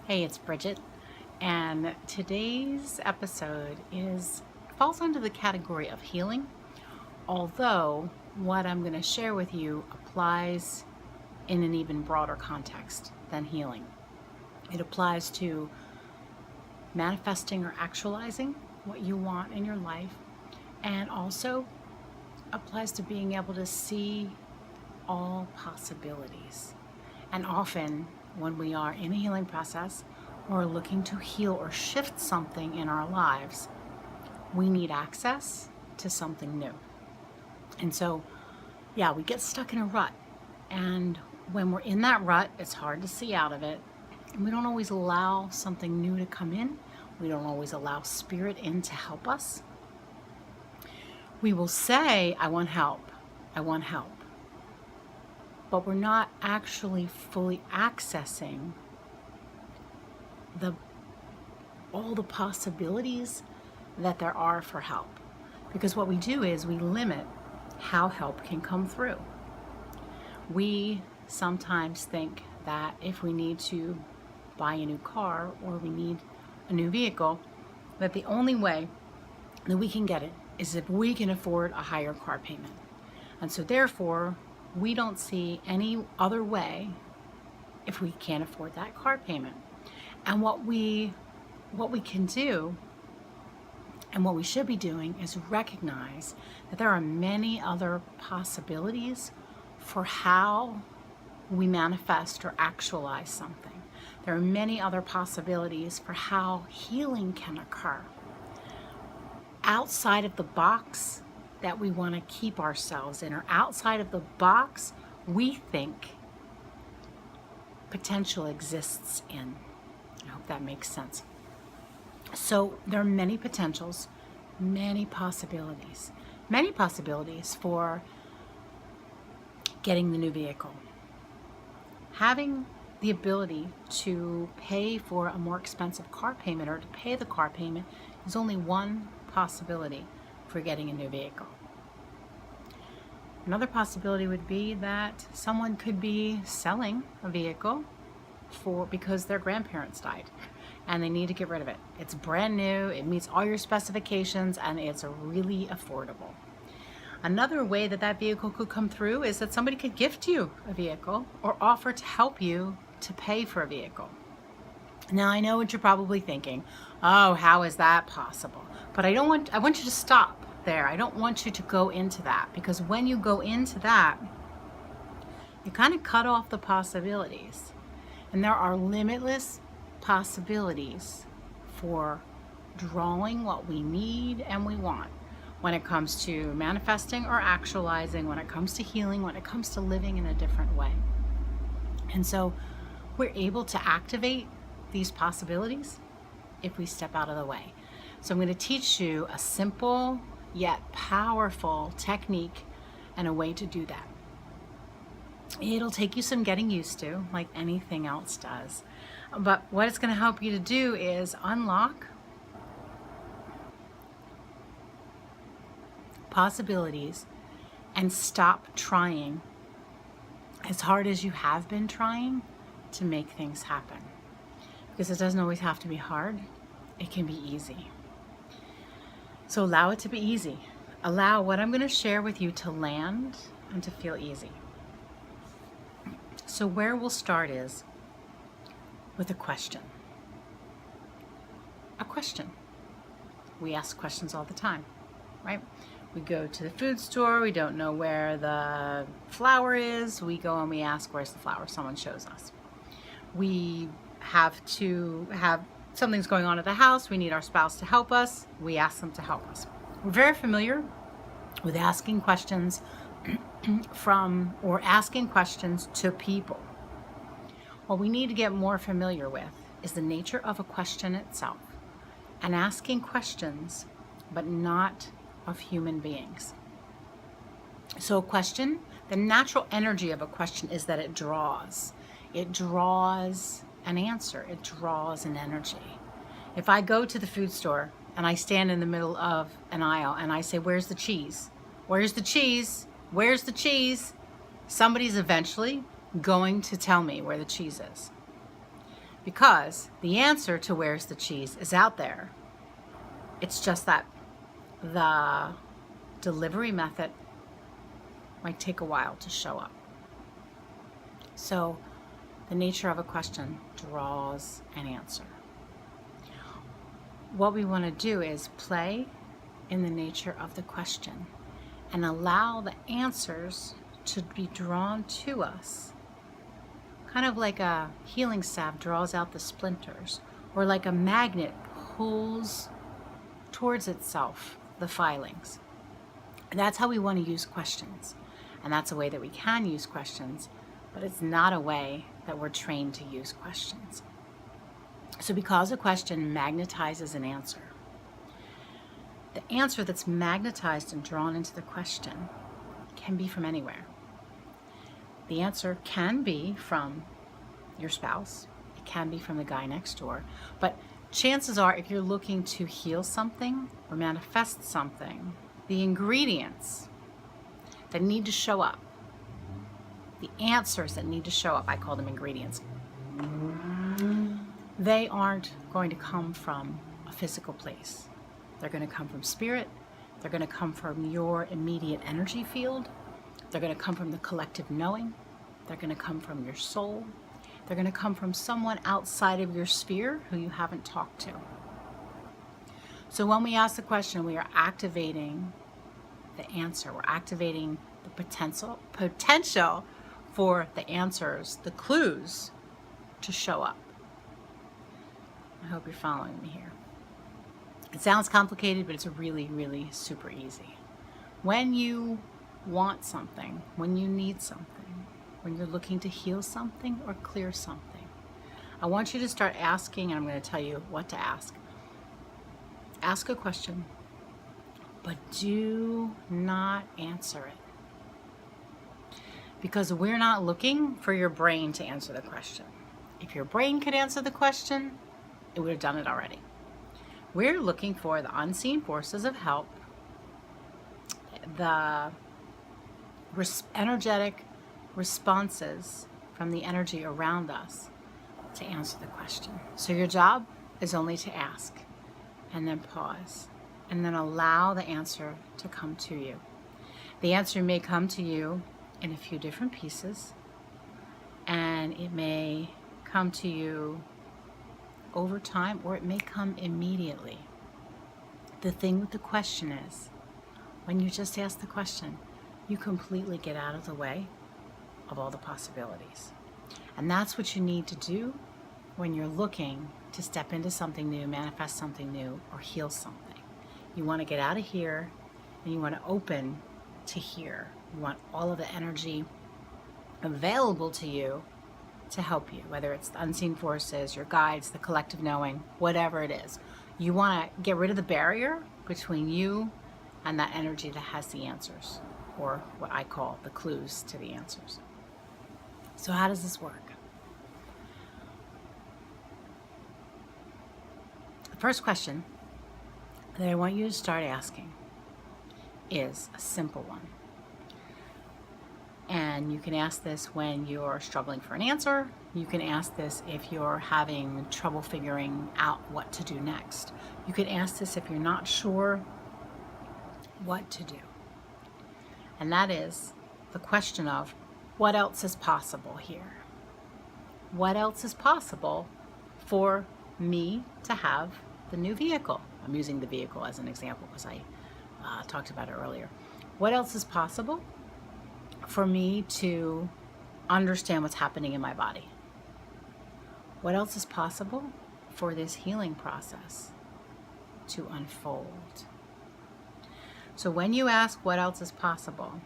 Hey, it's Bridget, and today's episode falls under the category of healing, although what I'm going to share with you applies in an even broader context than healing. It applies to manifesting or actualizing what you want in your life, and also applies to being able to see all possibilities. And often, when we are in a healing process or looking to heal or shift something in our lives, we need access to something new. And so, we get stuck in a rut. And when we're in that rut, it's hard to see out of it. And we don't always allow something new to come in. We don't always allow spirit in to help us. We will say, I want help. I want help. But we're not actually fully accessing all the possibilities that there are for help. Because what we do is we limit how help can come through. We sometimes think that if we need to buy a new car or we need a new vehicle, that the only way that we can get it is if we can afford a higher car payment. And so therefore, we don't see any other way if we can't afford that car payment. And what we can do and what we should be doing is recognize that there are many other possibilities for how we manifest or actualize something. There are many other possibilities for how healing can occur outside of the box that we want to keep ourselves in, or outside of the box we think potential exists in. I hope that makes sense. So there are many potentials, many possibilities for getting the new vehicle. Having the ability to pay for a more expensive car payment or to pay the car payment is only one possibility for getting a new vehicle. Another possibility would be that someone could be selling a vehicle because their grandparents died and they need to get rid of it. It's brand new, it meets all your specifications, and it's really affordable. Another way that vehicle could come through is that somebody could gift you a vehicle or offer to help you to pay for a vehicle. Now, I know what you're probably thinking. Oh, how is that possible? But I want you to stop there. I don't want you to go into that, because when you go into that, you kind of cut off the possibilities. And there are limitless possibilities for drawing what we need and we want when it comes to manifesting or actualizing, when it comes to healing, when it comes to living in a different way. And so we're able to activate these possibilities if we step out of the way. So I'm going to teach you a simple yet powerful technique and a way to do that. It'll take you some getting used to, like anything else does. But what it's going to help you to do is unlock possibilities and stop trying as hard as you have been trying to make things happen. Because it doesn't always have to be hard. It can be easy. So allow it to be easy. Allow what I'm going to share with you to land and to feel easy. So where we'll start is with a question. A question. We ask questions all the time, right? We go to the food store, we don't know where the flour is, we go and we ask, where's the flour? Someone shows us. We have something's going on at the house, we need our spouse to help us, we ask them to help us. We're very familiar with asking questions asking questions to people. What we need to get more familiar with is the nature of a question itself, and asking questions, but not of human beings. So a question, the natural energy of a question is that it draws an answer, it draws an energy. If I go to the food store and I stand in the middle of an aisle and I say, where's the cheese? Where's the cheese? Where's the cheese? Somebody's eventually going to tell me where the cheese is. because the answer to where's the cheese is out there. It's just that the delivery method might take a while to show up. So the nature of a question draws an answer. What we want to do is play in the nature of the question and allow the answers to be drawn to us. Kind of like a healing salve draws out the splinters, or like a magnet pulls towards itself the filings. And that's how we want to use questions. And that's a way that we can use questions, but it's not a way that we're trained to use questions. So because a question magnetizes an answer, the answer that's magnetized and drawn into the question can be from anywhere. The answer can be from your spouse. It can be from the guy next door. But chances are, if you're looking to heal something or manifest something, the ingredients that need to show up, the answers that need to show up, I call them ingredients, they aren't going to come from a physical place. They're going to come from spirit. They're going to come from your immediate energy field. They're going to come from the collective knowing. They're going to come from your soul. They're going to come from someone outside of your sphere who you haven't talked to. So when we ask the question, we are activating the answer. We're activating the potential for the answers, the clues to show up. I hope you're following me here. It sounds complicated, but it's really, really super easy. When you want something, when you need something, when you're looking to heal something or clear something, I want you to start asking, and I'm going to tell you what to ask. Ask a question, but do not answer it. Because we're not looking for your brain to answer the question. If your brain could answer the question, it would have done it already. We're looking for the unseen forces of help, the energetic responses from the energy around us to answer the question. So your job is only to ask, and then pause, and then allow the answer to come to you. The answer may come to you in a few different pieces, and it may come to you over time, or it may come immediately. The thing with the question is, when you just ask the question, you completely get out of the way of all the possibilities. And that's what you need to do when you're looking to step into something new, manifest something new, or heal something. You want to get out of here, and you want to open to here. You want all of the energy available to you to help you, whether it's the unseen forces, your guides, the collective knowing, whatever it is. You want to get rid of the barrier between you and that energy that has the answers, or what I call the clues to the answers. So how does this work? The first question that I want you to start asking is a simple one. And you can ask this when you're struggling for an answer. You can ask this if you're having trouble figuring out what to do next. You can ask this if you're not sure what to do. And that is the question of, what else is possible here? What else is possible for me to have the new vehicle? I'm using the vehicle as an example because I talked about it earlier. What else is possible for me to understand what's happening in my body? What else is possible for this healing process to unfold? So when you ask what else is possible,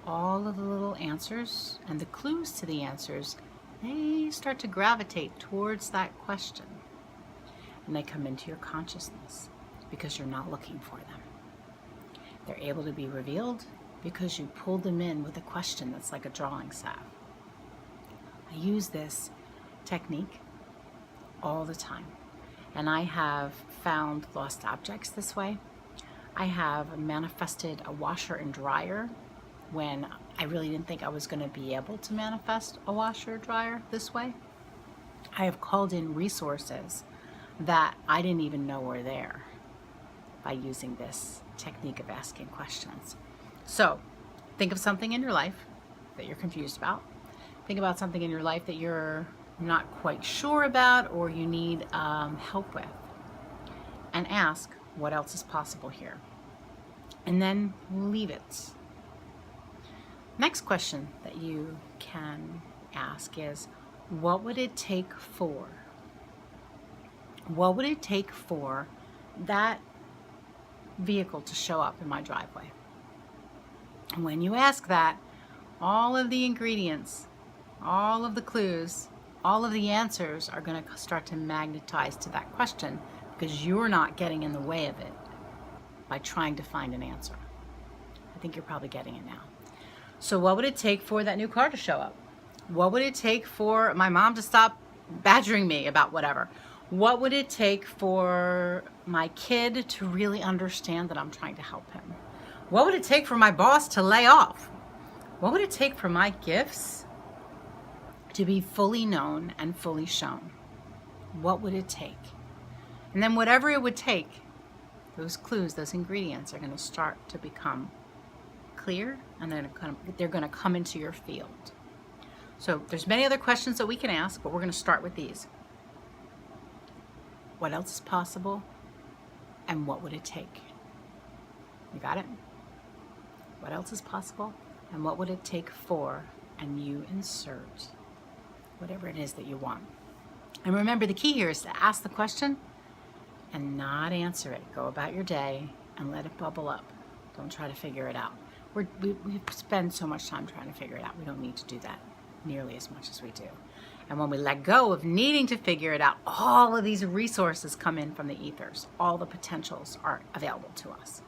all of the little answers and the clues to the answers, they start to gravitate towards that question. And they come into your consciousness because you're not looking for them. They're able to be revealed because you pulled them in with a question that's like a drawing salve. I use this technique all the time, and I have found lost objects this way. I have manifested a washer and dryer when I really didn't think I was going to be able to manifest a washer or dryer this way. I have called in resources that I didn't even know were there by using this technique of asking questions. So think of something in your life that you're confused about. Think about something in your life that you're not quite sure about or you need help with. And ask, what else is possible here? And then leave it. Next question that you can ask is, what would it take for? What would it take for that vehicle to show up in my driveway? And when you ask that, all of the ingredients, all of the clues, all of the answers are going to start to magnetize to that question, because you're not getting in the way of it by trying to find an answer. I think you're probably getting it now. So what would it take for that new car to show up? What would it take for my mom to stop badgering me about whatever? What would it take for my kid to really understand that I'm trying to help him? What would it take for my boss to lay off? What would it take for my gifts to be fully known and fully shown? What would it take? And then whatever it would take, those clues, those ingredients are going to start to become clear, and they're going to come into your field. So there's many other questions that we can ask, but we're going to start with these. What else is possible, and what would it take? You got it? What else is possible, and what would it take for, and you insert whatever it is that you want. And remember, the key here is to ask the question and not answer it. Go about your day and let it bubble up. Don't try to figure it out. We spend so much time trying to figure it out. We don't need to do that nearly as much as we do. And when we let go of needing to figure it out, all of these resources come in from the ethers. All the potentials are available to us.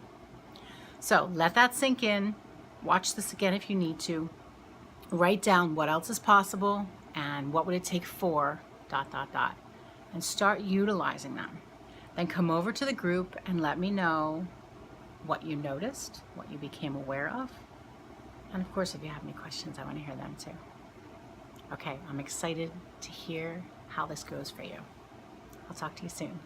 So let that sink in. Watch this again if you need to. Write down what else is possible and what would it take for ... and start utilizing them. Then come over to the group and let me know what you noticed, what you became aware of. And of course, if you have any questions, I want to hear them too. Okay, I'm excited to hear how this goes for you. I'll talk to you soon.